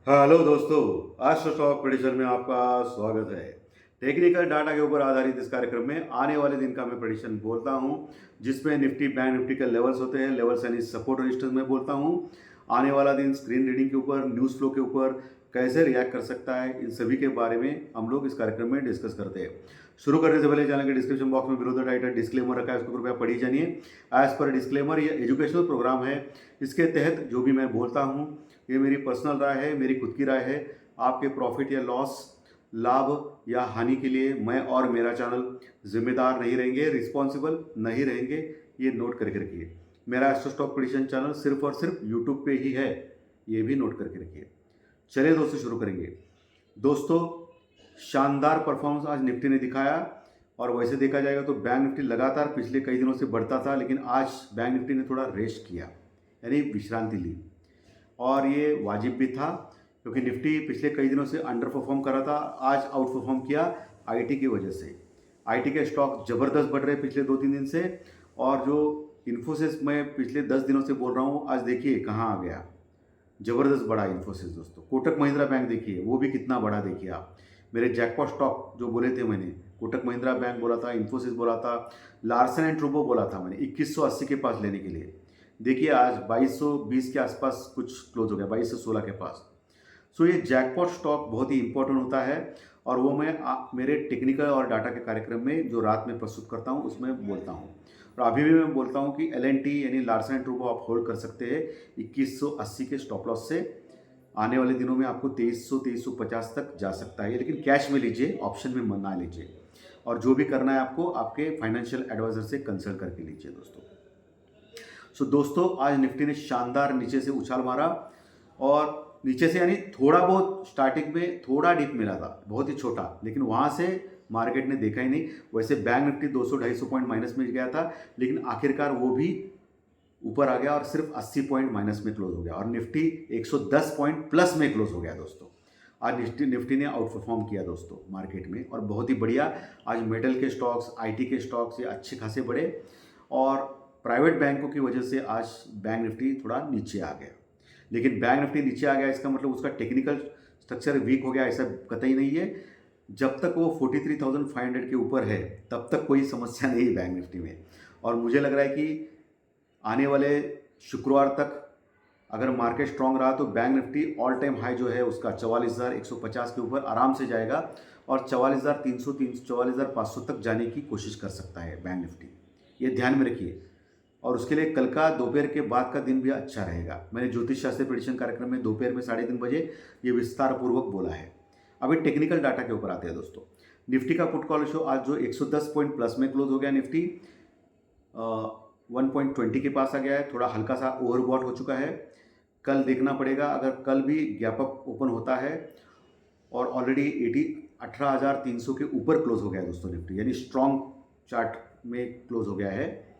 Hello दोस्तों, आज stock prediction में आपका स्वागत है। टेक्निकल डाटा के ऊपर आधारित इस कार्यक्रम में आने वाले दिन का मैं प्रेडिक्शन बोलता हूं, जिसमें निफ्टी बैंक निफ्टी के लेवल्स होते हैं। लेवल्स यानी सपोर्ट रजिस्टर्स में बोलता हूं। आने वाला दिन स्क्रीन रीडिंग के ऊपर, न्यूज़ फ्लो के ऊपर कैसे रिएक्ट कर सकता है, इन सभी के बारे में हम लोग इस कार्यक्रम में डिस्कस करते हैं। शुरू करने से पहले चैनल के डिस्क्रिप्शन बॉक्स में बिलो द टाइटल डिस्क्लेमर रखा है, उसको कृपया पढ़ी जानिए। एज पर डिस्क्लेमर, ये एजुकेशनल प्रोग्राम है। इसके तहत जो भी मैं बोलता हूँ ये मेरी पर्सनल राय है, मेरी खुद की राय है। आपके प्रॉफिट या लॉस, लाभ या हानि के लिए मैं और मेरा चैनल जिम्मेदार नहीं रहेंगे, रिस्पॉन्सिबल नहीं रहेंगे। ये नोट करके रखिए। मेरा एस्ट्रो स्टॉक प्रेडिक्शन चैनल सिर्फ और सिर्फ यूट्यूब पे ही है, ये भी नोट करके रखिए। चलिए दोस्तों, शुरू करेंगे। दोस्तों, शानदार परफॉर्मेंस आज निफ्टी ने दिखाया। और वैसे देखा जाएगा तो बैंक निफ्टी लगातार पिछले कई दिनों से बढ़ता था, लेकिन आज बैंक निफ्टी ने थोड़ा रेस्ट किया, यानी विश्रांति ली। और ये वाजिब भी था, क्योंकि निफ्टी पिछले कई दिनों से अंडर परफॉर्म कर रहा था। आज आउट परफॉर्म किया आईटी की वजह से। आईटी के स्टॉक ज़बरदस्त बढ़ रहे पिछले 2-3 दिन से। और जो इन्फोसिस मैं पिछले 10 दिनों से बोल रहा हूँ, आज देखिए कहाँ आ गया। ज़बरदस्त बढ़ा इन्फोसिस दोस्तों। कोटक महिंद्रा बैंक देखिए, वो भी कितना बढ़ा देखिए आप। मेरे जैकपॉट स्टॉक जो बोले थे मैंने, कोटक महिंद्रा बैंक बोला था, इन्फोसिस बोला था, लार्सन एंड ट्रूबो बोला था मैंने 2180 के पास लेने के लिए। देखिए आज 2220 के आसपास कुछ क्लोज हो गया, 2216 के पास। सो ये जैकपॉट स्टॉक बहुत ही इंपॉर्टेंट होता है, और वो मैं मेरे टेक्निकल और डाटा के कार्यक्रम में जो रात में प्रस्तुत करता हूँ उसमें बोलता हूँ। और अभी भी मैं बोलता हूँ कि LNT यानी लार्सन एंड ट्रूबो आप होल्ड कर सकते हैं 2180 के स्टॉप लॉस से। आने वाले दिनों में आपको 2300 2350 तक जा सकता है, लेकिन कैश में लीजिए, ऑप्शन में मत ना लीजिए। और जो भी करना है आपको आपके फाइनेंशियल एडवाइजर से कंसल्ट करके लीजिए दोस्तों। सो दोस्तों, आज निफ्टी ने शानदार नीचे से उछाल मारा। और नीचे से यानी थोड़ा बहुत स्टार्टिंग में थोड़ा डिप मिला था, बहुत ही छोटा, लेकिन वहाँ से मार्केट ने देखा ही नहीं। वैसे बैंक निफ्टी 200-250 पॉइंट माइनस में गया था, लेकिन आखिरकार वो भी ऊपर आ गया और सिर्फ 80 पॉइंट माइनस में क्लोज हो गया। और निफ्टी 110 पॉइंट प्लस में क्लोज हो गया दोस्तों। आज निफ्टी ने आउट परफॉर्म किया दोस्तों मार्केट में, और बहुत ही बढ़िया। आज मेटल के स्टॉक्स, आईटी के स्टॉक्स ये अच्छे खासे बढ़े। और प्राइवेट बैंकों की वजह से आज बैंक निफ्टी थोड़ा नीचे आ गया। लेकिन बैंक निफ्टी नीचे आ गया इसका मतलब उसका टेक्निकल स्ट्रक्चर वीक हो गया, ऐसा कतई नहीं है। जब तक वो 43,500 के ऊपर है तब तक कोई समस्या नहीं है बैंक निफ्टी में। और मुझे लग रहा है कि आने वाले शुक्रवार तक अगर मार्केट स्ट्रांग रहा तो bank Nifty all time high जो है उसका 44,150 के ऊपर आराम से जाएगा, और 44,300 44,500 तक जाने की कोशिश कर सकता है बैंक निफ्टी। ये ध्यान में रखिए। और उसके लिए कल का दोपहर के बाद का दिन भी अच्छा रहेगा। मैंने ज्योतिष शास्त्र प्रेडिक्शन कार्यक्रम में दोपहर में 3:30 बजे ये विस्तार पूर्वक बोला है। अभी टेक्निकल डाटा के ऊपर आते हैं दोस्तों। निफ्टी का पुट कॉल रेशो आज जो 110 पॉइंट प्लस में क्लोज हो गया। निफ्टी 1.20 के पास आ गया है, थोड़ा हल्का सा ओवरबॉट हो चुका है। कल देखना पड़ेगा, अगर कल भी गैप अप ओपन होता है और ऑलरेडी 18,300 के ऊपर क्लोज हो गया है दोस्तों निफ्टी, यानी स्ट्रॉन्ग चार्ट में क्लोज हो गया है।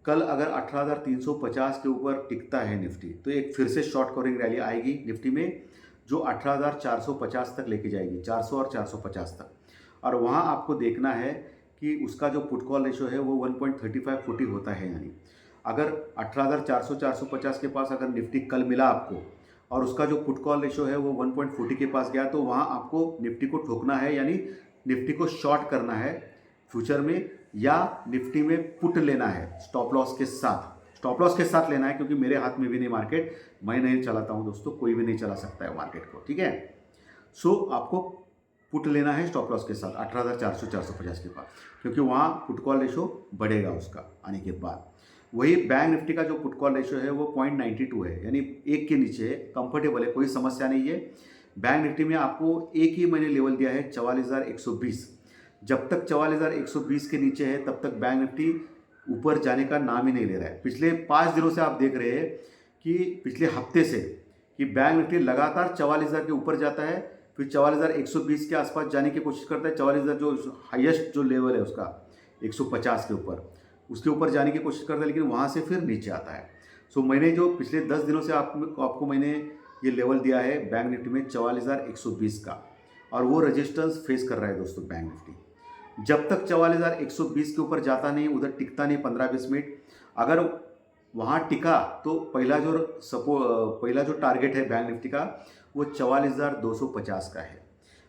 कल अगर 18,350 के ऊपर टिकता है निफ्टी, तो एक फिर से शॉर्ट कवरिंग रैली आएगी निफ्टी में, जो 18,450 तक लेके जाएगी, 400 और 450 तक। और वहाँ आपको देखना है कि उसका जो पुट कॉल रेशो है वो 1.3540 होता है। यानी अगर 18,400 450 के पास अगर निफ्टी कल मिला आपको, और उसका जो पुट कॉल रेशो है वो 1.40 के पास गया, तो वहाँ आपको निफ्टी को ठोकना है, यानी निफ्टी को शॉर्ट करना है फ्यूचर में, या निफ्टी में पुट लेना है स्टॉप लॉस के साथ। स्टॉप लॉस के साथ लेना है, क्योंकि मेरे हाथ में भी नहीं मार्केट, मैं नहीं चलाता हूँ दोस्तों, कोई भी नहीं चला सकता है मार्केट को, ठीक है। सो आपको पुट लेना है स्टॉप लॉस के साथ 18,400 450 के पास, क्योंकि वहाँ पुट कॉल रेशो बढ़ेगा उसका आने के बाद। वही बैंक निफ्टी का जो पुट कॉल रेशो है वो 0.92 है, यानी एक के नीचे है, कंफर्टेबल है, कोई समस्या नहीं है। बैंक निफ्टी में आपको एक ही मैंने लेवल दिया है 44,120। जब तक 44,120 के नीचे है तब तक बैंक निफ्टी ऊपर जाने का नाम ही नहीं ले रहा है। पिछले 5 दिनों से आप देख रहे हैं कि पिछले हफ्ते से कि बैंक निफ्टी लगातार 44,000 के ऊपर जाता है, फिर 44,120 के आसपास जाने की कोशिश करता है। 44,000 जो हाईएस्ट जो लेवल है उसका 150 के ऊपर, उसके ऊपर जाने की कोशिश करता है, लेकिन वहाँ से फिर नीचे आता है। सो मैंने जो पिछले 10 दिनों से आपको मैंने ये लेवल दिया है बैंक निफ्टी में 44,120 का, और वो रजिस्टेंस फेस कर रहा है दोस्तों बैंक निफ्टी। जब तक 44,120 के ऊपर जाता नहीं, उधर टिकता नहीं 15-20 मिनट, अगर वहाँ टिका तो पहला जो टारगेट है बैंक निफ्टी का वो 44,250 का है।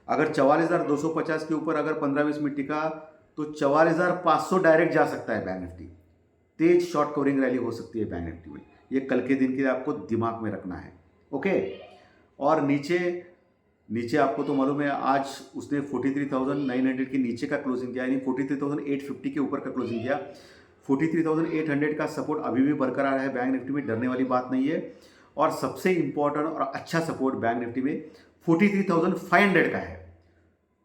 अगर 44,250 के ऊपर अगर 15-20 मिनट टिका तो 44,500 डायरेक्ट जा सकता है बैंक निफ्टी। तेज शॉर्ट कवरिंग रैली हो सकती है बैंक निफ्टी में। ये कल के दिन के लिए आपको दिमाग में रखना है। ओके। और नीचे नीचे आपको तो मालूम है आज उसने 43,900 के नीचे का क्लोजिंग किया, यानी 43,850 के ऊपर का क्लोजिंग किया। 43,800 का सपोर्ट अभी भी बरकरार है बैंक निफ्टी में, डरने वाली बात नहीं है। और सबसे इंपॉर्टेंट और अच्छा सपोर्ट बैंक निफ्टी में 43,500 का है,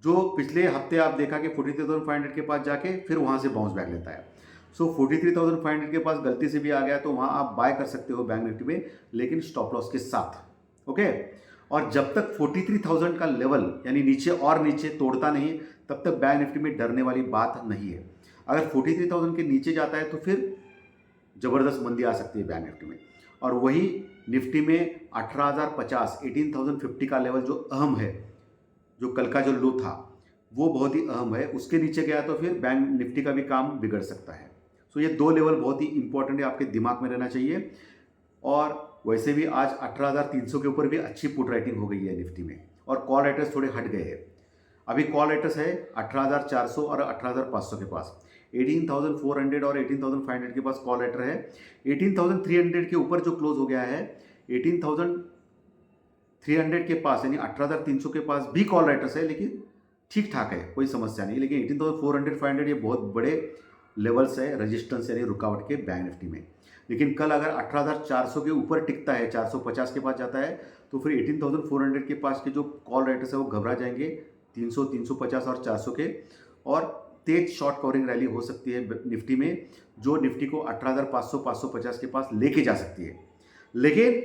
जो पिछले हफ्ते आप देखा कि 43,500 के पास जाके फिर वहाँ से बाउंस बैक लेता है। सो 43,500 के पास गलती से भी आ गया तो वहाँ आप बाय कर सकते हो बैंक निफ्टी में, लेकिन स्टॉप लॉस के साथ। ओके। और जब तक 43,000 का लेवल यानी नीचे और नीचे तोड़ता नहीं तब तक बैंक निफ्टी में डरने वाली बात नहीं है। अगर 43,000 के नीचे जाता है तो फिर ज़बरदस्त मंदी आ सकती है बैंक निफ्टी में। और वही निफ्टी में 18,050 18,050 का लेवल जो अहम है, जो कल का जो लो था वो बहुत ही अहम है, उसके नीचे गया तो फिर बैंक निफ्टी का भी काम बिगड़ सकता है। सो ये दो लेवल बहुत ही इंपॉर्टेंट है, आपके दिमाग में रहना चाहिए। और वैसे भी आज 18,300 के ऊपर भी अच्छी पुट राइटिंग हो गई है निफ्टी में, और कॉल राइटर्स थोड़े हट गए हैं। अभी कॉल राइटर्स है 18,400 और 18,500 के पास, 18,400 और 18,500 के पास कॉल राइटर है। 18,300 के ऊपर जो क्लोज हो गया है, 18,300 के पास यानी 18,300 के पास भी कॉल राइटर्स है, लेकिन ठीक ठाक है, कोई समस्या नहीं। लेकिन 18,400 500 ये बहुत बड़े लेवल्स है, रेजिस्टेंस यानी रुकावट के बैंक निफ्टी में। लेकिन कल अगर 18,400 के ऊपर टिकता है, 450 के पास जाता है, तो फिर 18,400 के पास के जो कॉल राइटर्स है वो घबरा जाएंगे 300, 350 और 400 के, और तेज शॉर्ट कवरिंग रैली हो सकती है निफ्टी में, जो निफ्टी को 18,500, 550 के पास लेके जा सकती है। लेकिन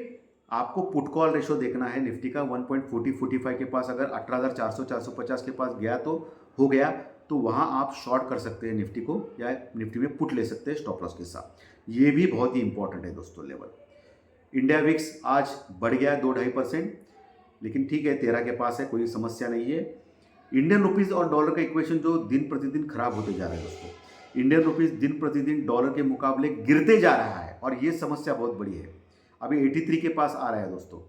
आपको पुट कॉल रेशो देखना है निफ्टी का 1.40-45 के पास। अगर 18,400, 450 के पास गया तो हो गया, तो वहाँ आप शॉर्ट कर सकते हैं निफ्टी को, या निफ्टी में पुट ले सकते हैं स्टॉप लॉस के साथ। ये भी बहुत ही इंपॉर्टेंट है दोस्तों लेवल। इंडिया विक्स आज बढ़ गया है 2-2.5%, लेकिन ठीक है 13 के पास है, कोई समस्या नहीं है। इंडियन रुपीज़ और डॉलर का इक्वेशन जो दिन प्रतिदिन खराब होते जा रहा है दोस्तों। इंडियन रुपीज़ दिन प्रतिदिन डॉलर के मुकाबले गिरते जा रहा है, और ये समस्या बहुत बड़ी है। अभी 83 के पास आ रहा है दोस्तों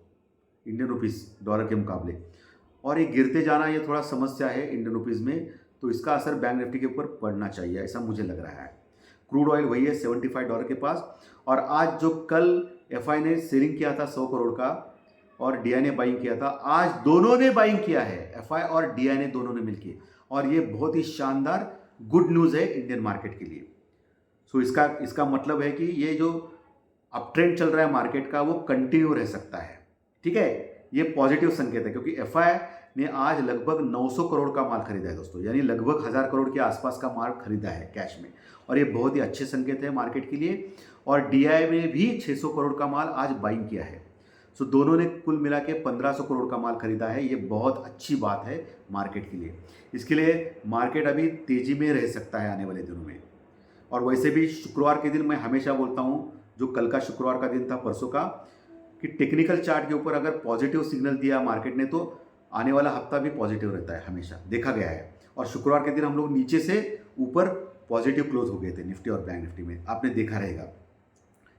इंडियन रुपीज़ डॉलर के मुकाबले, और ये गिरते जाना ये थोड़ा समस्या है इंडियन रुपीज़ में, तो इसका असर बैंक निफ्टी के ऊपर पड़ना चाहिए, ऐसा मुझे लग रहा है। क्रूड ऑयल वही है $75 के पास। और आज जो कल एफआई ने सेलिंग किया था 100 करोड़ का, और डीआई ने बाइंग किया था, आज दोनों ने बाइंग किया है, एफआई और डीआई ने दोनों ने मिलकर, और ये बहुत ही शानदार गुड न्यूज़ है इंडियन मार्केट के लिए। सो इसका मतलब है कि ये जो अप ट्रेंड चल रहा है मार्केट का वो कंटिन्यू रह सकता है। ठीक है, ये पॉजिटिव संकेत है, क्योंकि एफआई ने आज लगभग 900 करोड़ का माल खरीदा है दोस्तों, यानी लगभग 1000 करोड़ के आसपास का माल खरीदा है कैश में, और ये बहुत ही अच्छे संकेत है मार्केट के लिए। और डीआई ने भी 600 करोड़ का माल आज बाइंग किया है। सो दोनों ने कुल मिला के 1500 करोड़ का माल खरीदा है। ये बहुत अच्छी बात है मार्केट के लिए। इसके लिए मार्केट अभी तेजी में रह सकता है आने वाले दिनों में। और वैसे भी शुक्रवार के दिन मैं हमेशा बोलता हूँ, जो कल का शुक्रवार का दिन था परसों का, कि टेक्निकल चार्ट के ऊपर अगर पॉजिटिव सिग्नल दिया मार्केट ने तो आने वाला हफ्ता भी पॉजिटिव रहता है, हमेशा देखा गया है। और शुक्रवार के दिन हम लोग नीचे से ऊपर पॉजिटिव क्लोज हो गए थे निफ्टी और बैंक निफ्टी में, आपने देखा रहेगा।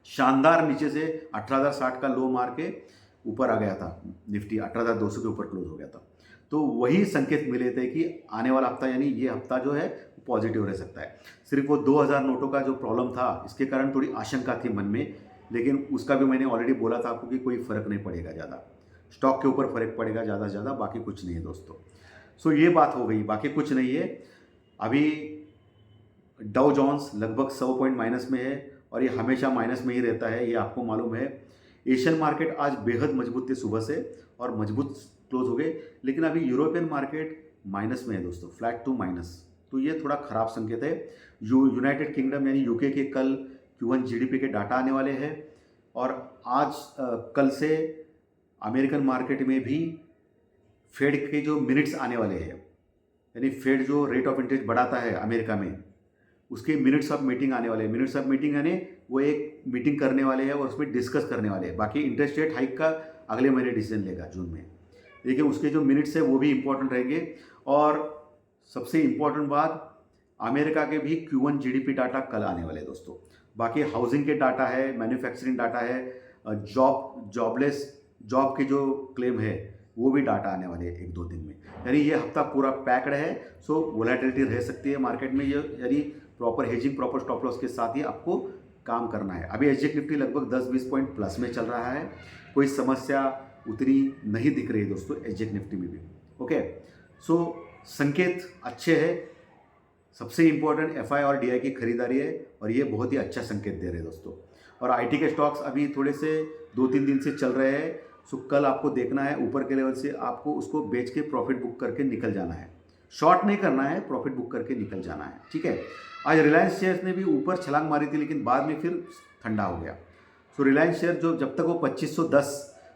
शानदार नीचे से 18,060 का लो मार के ऊपर आ गया था निफ्टी, 18,200 के ऊपर क्लोज हो गया था। तो वही संकेत मिले थे कि आने वाला हफ्ता यानी ये हफ्ता जो है पॉजिटिव रह सकता है। सिर्फ वो 2000 नोटों का जो प्रॉब्लम था, इसके कारण थोड़ी आशंका थी मन में, लेकिन उसका भी मैंने ऑलरेडी बोला था आपको कि कोई फ़र्क नहीं पड़ेगा ज़्यादा, स्टॉक के ऊपर फ़र्क पड़ेगा ज़्यादा से ज़्यादा, बाकी कुछ नहीं है दोस्तों। सो ये बात हो गई, बाकी कुछ नहीं है। अभी डाउ जोन्स लगभग 100 पॉइंट माइनस में है, और ये हमेशा माइनस में ही रहता है, ये आपको मालूम है। एशियन मार्केट आज बेहद मजबूत थे सुबह से, और मजबूत क्लोज हो गए, लेकिन अभी यूरोपियन मार्केट माइनस में है दोस्तों, फ्लैट टू माइनस। तो ये थोड़ा ख़राब संकेत है। यूनाइटेड किंगडम यानी यूके के कल Q1 जीडीपी के डाटा आने वाले हैं, और आज कल से अमेरिकन मार्केट में भी फेड के जो मिनट्स आने वाले हैं, यानी फेड जो रेट ऑफ इंटरेस्ट बढ़ाता है अमेरिका में, उसके मिनट्स ऑफ मीटिंग आने वाले हैं। मिनट्स ऑफ मीटिंग यानी वो एक मीटिंग करने वाले हैं और उसमें डिस्कस करने वाले हैं। बाकी इंटरेस्ट रेट हाइक का अगले महीने डिसीजन लेगा जून में, लेकिन उसके जो मिनट्स है वो भी इंपॉर्टेंट रहेंगे। और सबसे इम्पॉर्टेंट बात, अमेरिका के भी Q1 जीडीपी डाटा कल आने वाले हैं दोस्तों। बाकी हाउसिंग के डाटा है, मैन्युफैक्चरिंग डाटा है, जॉब के जो क्लेम है वो भी डाटा आने वाले हैं 1-2 दिन में। यानी ये हफ्ता पूरा पैक्ड है, सो वोलेटिलिटी रह सकती है मार्केट में। ये यानी proper hedging, proper stop loss के साथ ही आपको काम करना है। अभी एसजेक निफ्टी लगभग 10-20 पॉइंट प्लस में चल रहा है, कोई समस्या उतनी नहीं दिख रही है दोस्तों एसजेक निफ्टी में भी। ओके, सो संकेत अच्छे हैं। सबसे इम्पोर्टेंट एफआई और डीआई की खरीदारी है और ये बहुत ही अच्छा संकेत दे रहे हैं दोस्तों। और आईटी के स्टॉक्स अभी थोड़े से 2-3 दिन से चल रहे हैं, सो कल आपको देखना है ऊपर के लेवल से आपको उसको बेच के प्रॉफिट बुक करके निकल जाना है। शॉर्ट नहीं करना है, प्रॉफिट बुक करके निकल जाना है, ठीक है। आज रिलायंस शेयर्स ने भी ऊपर छलांग मारी थी लेकिन बाद में फिर ठंडा हो गया। सो रिलायंस शेयर जो जब तक वो 2510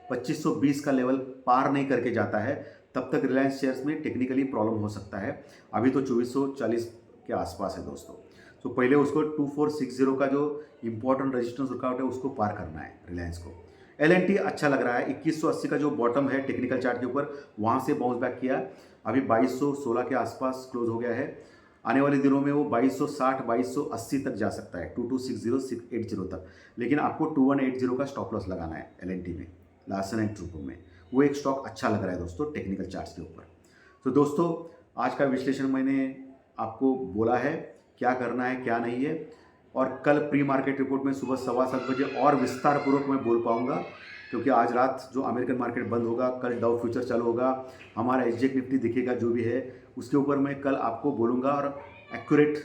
2520 का लेवल पार नहीं करके जाता है तब तक रिलायंस शेयर्स में टेक्निकली प्रॉब्लम हो सकता है। अभी तो 2440 के आसपास है दोस्तों। तो पहले उसको 2460 का जो इंपॉर्टेंट रेजिस्टेंस रुकावट है उसको पार करना है रिलायंस को। एलएनटी अच्छा लग रहा है, 2180 का जो बॉटम है टेक्निकल चार्ट के ऊपर वहाँ से बाउंस बैक किया, अभी 2216 के आसपास क्लोज हो गया है। आने वाले दिनों में वो 2260 2280 तक जा सकता है, 2260-680 तक। लेकिन आपको 2180 का स्टॉप लॉस लगाना है एलएनटी में, लार्सन एंड टुब्रो में। वो एक स्टॉक अच्छा लग रहा है दोस्तों टेक्निकल चार्ट्स के ऊपर। तो दोस्तों आज का विश्लेषण मैंने आपको बोला है क्या करना है क्या नहीं है, और कल प्री मार्केट रिपोर्ट में सुबह 7:15 बजे और विस्तार पूर्वक मैं बोल पाऊंगा, क्योंकि आज रात जो अमेरिकन मार्केट बंद होगा, कल डाउ फ्यूचर चालू होगा, हमारा एसजेक निफ्टी दिखेगा जो भी है उसके ऊपर मैं कल आपको बोलूँगा और एक्यूरेट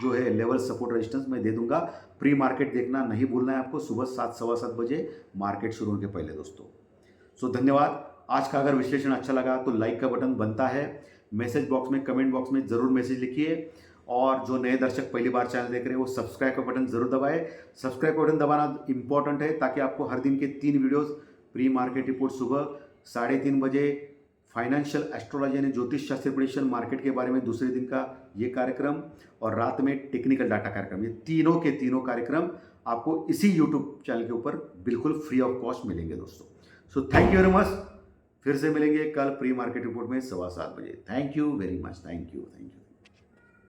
जो है लेवल सपोर्ट रेजिस्टेंस मैं दे दूंगा। प्री मार्केट देखना नहीं भूलना है आपको, सुबह 7-7:15 बजे मार्केट शुरू होने के पहले दोस्तों। सो धन्यवाद। आज का अगर विश्लेषण अच्छा लगा तो लाइक का बटन बनता है, मैसेज बॉक्स में कमेंट बॉक्स में ज़रूर मैसेज लिखिए, और जो नए दर्शक पहली बार चैनल देख रहे हैं वो सब्सक्राइब का बटन ज़रूर दबाएं। सब्सक्राइब का बटन दबाना इंपॉर्टेंट है ताकि आपको हर दिन के 3 वीडियोस, प्री मार्केट रिपोर्ट सुबह 3:30 बजे, फाइनेंशियल एस्ट्रोलॉजी यानी ज्योतिष शास्त्र प्रेडिक्शन मार्केट के बारे में दूसरे दिन का ये कार्यक्रम, और रात में टेक्निकल डाटा कार्यक्रम, ये तीनों के तीनों कार्यक्रम आपको इसी यूट्यूब चैनल के ऊपर बिल्कुल फ्री ऑफ कॉस्ट मिलेंगे दोस्तों। So thank you very much. फिर से मिलेंगे कल प्री मार्केट रिपोर्ट में 7:15 बजे। Thank you very much. Thank you.